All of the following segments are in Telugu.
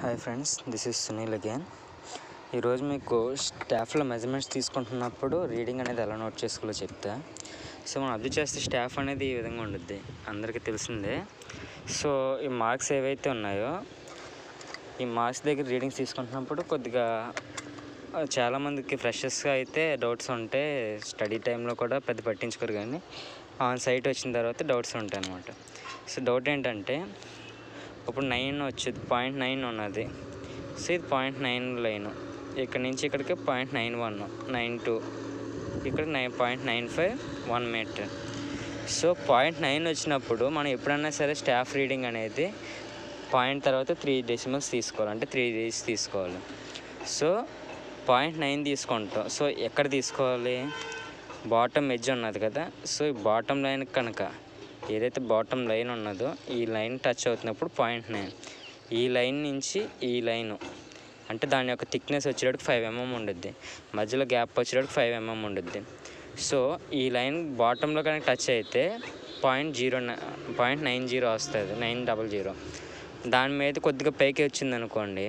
Hi friends, this is Sunil again. ఈరోజు మీకు స్టాఫ్లో మెజర్మెంట్స్ తీసుకుంటున్నప్పుడు రీడింగ్ అనేది ఎలా నోట్ చేసుకోవాలో చెప్తా. సో మనం అబ్జర్వ్ చేస్తే స్టాఫ్ అనేది ఈ విధంగా ఉంటుంది, అందరికీ తెలిసిందే. సో ఈ మార్క్స్ ఏవైతే ఉన్నాయో ఈ మార్క్స్ దగ్గర రీడింగ్స్ తీసుకుంటున్నప్పుడు కొద్దిగా చాలామందికి ఫ్రెషర్స్గా అయితే డౌట్స్ ఉంటే స్టడీ టైంలో కూడా పెద్ద పట్టించుకోరు, కానీ ఆన్ సైట్ వచ్చిన తర్వాత డౌట్స్ ఉంటాయి అన్నమాట. సో డౌట్ ఏంటంటే ఇప్పుడు 9 వచ్చేది, 0.9 ఉన్నది. సో ఇది 0.9 లైను, ఇక్కడ నుంచి ఇక్కడికి 0.91, 92, ఇక్కడ 0.95, 1 మీటర్. సో 0.9 వచ్చినప్పుడు మనం ఎప్పుడన్నా సరే స్టాఫ్ రీడింగ్ అనేది పాయింట్ తర్వాత 3 డెసిమల్స్ తీసుకోవాలి, అంటే 3 డేస్ తీసుకోవాలి. సో 0.9 తీసుకుంటాం. సో ఎక్కడ తీసుకోవాలి? బాటమ్ ఎడ్జ్ ఉన్నది కదా, సో ఈ బాటమ్ లైన్ కనుక ఏదైతే బాటమ్ లైన్ ఉన్నదో ఈ లైన్ టచ్ అవుతున్నప్పుడు 0.9, ఈ లైన్ నుంచి ఈ లైను అంటే దాని యొక్క థిక్నెస్ వచ్చేటప్పుడు 5 mm ఉండుద్ది, మధ్యలో గ్యాప్ వచ్చేటప్పుడు 5 mm ఉండుద్ది. సో ఈ లైన్ బాటంలో కనుక టచ్ అయితే 0.90 వస్తుంది, 900. దాని మీద కొద్దిగా పైకి వచ్చింది అనుకోండి,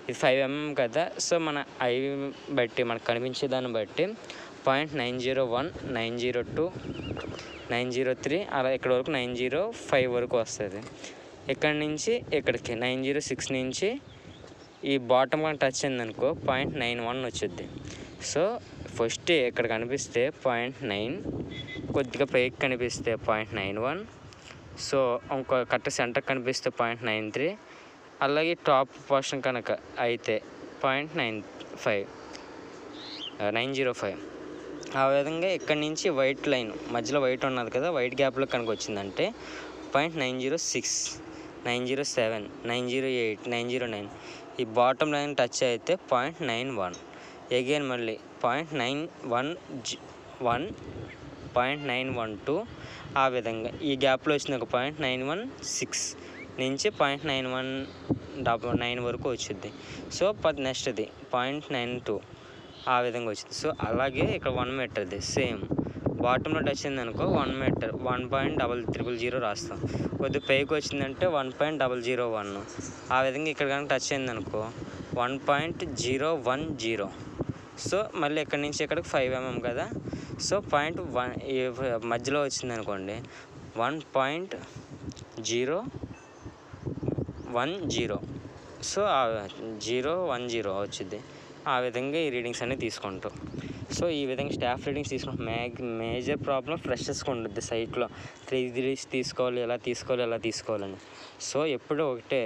ఇది 5 mm కదా. సో మన ఐ బట్టి మనకు కనిపించే దాన్ని బట్టి 0.901, 902, 903 అలా ఇక్కడ వరకు 905 వరకు వస్తుంది. ఇక్కడ నుంచి ఇక్కడికి 906 నుంచి ఈ బాటమ్ కానీ టచ్ అయిందనుకో 0.91 వచ్చింది. సో ఫస్ట్ ఇక్కడ కనిపిస్తే 0.9, కొద్దిగా పైకి కనిపిస్తే 0.91, సో ఇంకో కరెక్ట్ సెంటర్ కనిపిస్తే 0.93, అలాగే టాప్ పోర్షన్ కనుక అయితే 905. ఆ విధంగా ఇక్కడ నుంచి వైట్ లైన్ మధ్యలో వైట్ ఉన్నది కదా, వైట్ గ్యాప్లో కనుక వచ్చిందంటే 0.906, 907, 908, 909. ఈ బాటమ్ లైన్ టచ్ అయితే 0.91. అగైన్ మళ్ళీ 0.911, 0.912. ఆ విధంగా ఈ గ్యాప్లో వచ్చింది ఒక 0.916 నుంచి 0.919 వరకు వచ్చింది. సో నెక్స్ట్ది 0.92 ఆ విధంగా వచ్చింది. సో అలాగే ఇక్కడ 1 మీటర్ది సేమ్ బాటంలో టచ్ అయింది అనుకో 1 మీటర్, 1.000 రాస్తాం. కొద్దిగా పైకి వచ్చిందంటే 1.001. ఆ విధంగా ఇక్కడ కనుక టచ్ అయింది అనుకో 1.010. సో మళ్ళీ ఇక్కడ నుంచి ఇక్కడికి 5 mm కదా, సో 0.1 మధ్యలో వచ్చింది అనుకోండి 1.010. సో 010 వచ్చింది. ఆ విధంగా ఈ రీడింగ్స్ అనేవి తీసుకుంటాం. సో ఈ విధంగా స్టాఫ్ రీడింగ్స్ తీసుకుంటాం. మేజర్ ప్రాబ్లం ఫ్రెషర్స్కి ఉంటుంది సైట్లో, 3 డేస్ తీసుకోవాలి, ఎలా తీసుకోవాలని. సో ఎప్పుడు ఒకటే,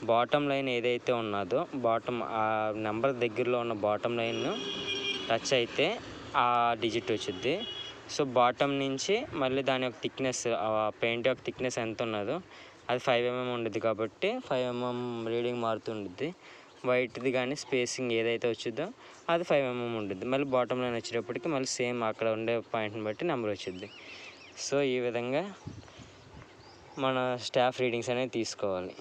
బాటమ్ లైన్ ఏదైతే ఉన్నదో బాటమ్ ఆ నెంబర్ దగ్గరలో ఉన్న బాటమ్ లైన్ టచ్ అయితే ఆ డిజిట్ వచ్చింది. సో బాటమ్ నుంచి మళ్ళీ దాని యొక్క థిక్నెస్, పెయింట్ యొక్క థిక్నెస్ ఎంత ఉన్నదో అది 5 mm ఉండుద్ది కాబట్టి 5 mm రీడింగ్ మారుతుండుద్ది. వైట్ది కానీ స్పేసింగ్ ఏదైతే వచ్చిందో అది 5 mm ఉంటుంది. మళ్ళీ బాటమ్ లైన్ వచ్చేటప్పటికి మళ్ళీ సేమ్ అక్కడ ఉండే పాయింట్ని బట్టి నెంబర్ వచ్చింది. సో ఈ విధంగా మన స్టాఫ్ రీడింగ్స్ అనేది తీసుకోవాలి.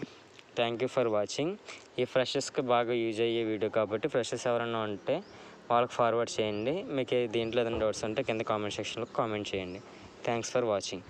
Thank you for watching. ఈ ఫ్రెషర్స్కి బాగా యూజ్ అయ్యే వీడియో కాబట్టి ఫ్రెషర్స్ ఎవరైనా ఉంటే వాళ్ళకి ఫార్వర్డ్ చేయండి. మీకు దీంట్లో ఏదైనా డౌట్స్ ఉంటే కింద కామెంట్ సెక్షన్లో కామెంట్ చేయండి. Thanks for watching.